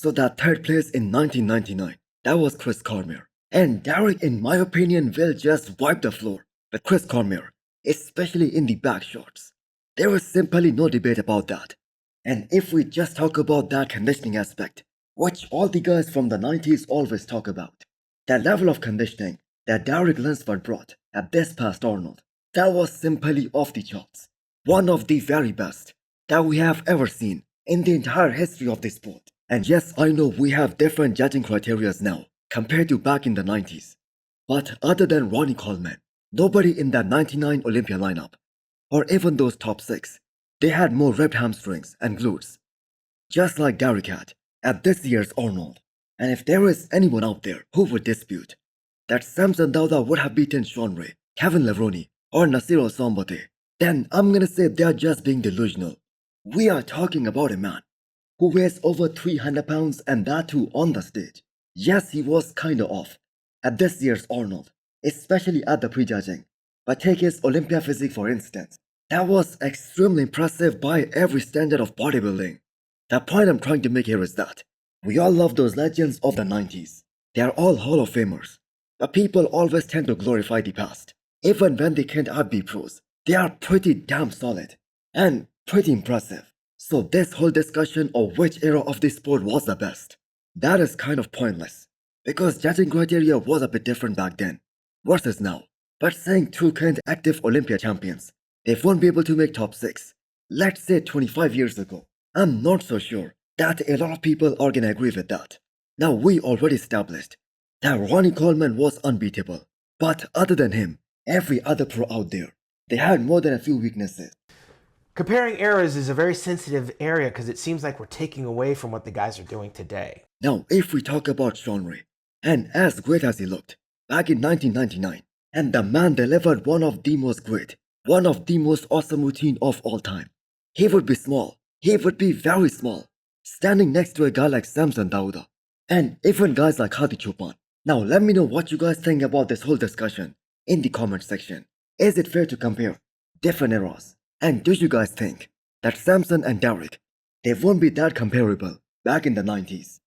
So that third place in 1999, that was Chris Cormier. And Derek, in my opinion, will just wipe the floor with Chris Cormier, especially in the back shots. There is simply no debate about that. And if we just talk about that conditioning aspect, which all the guys from the 90s always talk about, the level of conditioning that Derek Lunsford brought at this past Arnold, that was simply off the charts. One of the very best that we have ever seen in the entire history of the sport. And yes, I know we have different judging criteria now compared to back in the 90s. But other than Ronnie Coleman, nobody in that 99 Olympia lineup, or even those top 6, they had more ripped hamstrings and glutes, just like Derek had at this year's Arnold. And if there is anyone out there who would dispute that Samson Derek would have beaten Sean Ray, Kevin Levrone, or Nasir Al-Sombate, then I'm gonna say they're just being delusional. We are talking about a man who weighs over 300 pounds and that too on the stage. Yes, he was kinda off at this year's Arnold, especially at the prejudging. But take his Olympia physique for instance. That was extremely impressive by every standard of bodybuilding. The point I'm trying to make here is that we all love those legends of the 90s. They are all Hall of Famers. But people always tend to glorify the past. Even when they can't outbe pros, they are pretty damn solid and pretty impressive. So this whole discussion of which era of the sport was the best, that is kind of pointless. Because judging criteria was a bit different back then versus now. But saying two current active Olympia champions, they won't be able to make top 6, let's say 25 years ago, I'm not so sure that a lot of people are gonna agree with that. Now we already established that Ronnie Coleman was unbeatable. But other than him, every other pro out there, they had more than a few weaknesses. Comparing eras is a very sensitive area because it seems like we're taking away from what the guys are doing today. Now, if we talk about Sean Ray, and as great as he looked back in 1999, and the man delivered one of the most great, one of the most awesome routine of all time, he would be small, he would be very small, standing next to a guy like Samson Derek, and even guys like Hadi Choopan. Now, let me know what you guys think about this whole discussion in the comment section. Is it fair to compare different eras? And do you guys think that Samson and Derek, they won't be that comparable back in the 90s?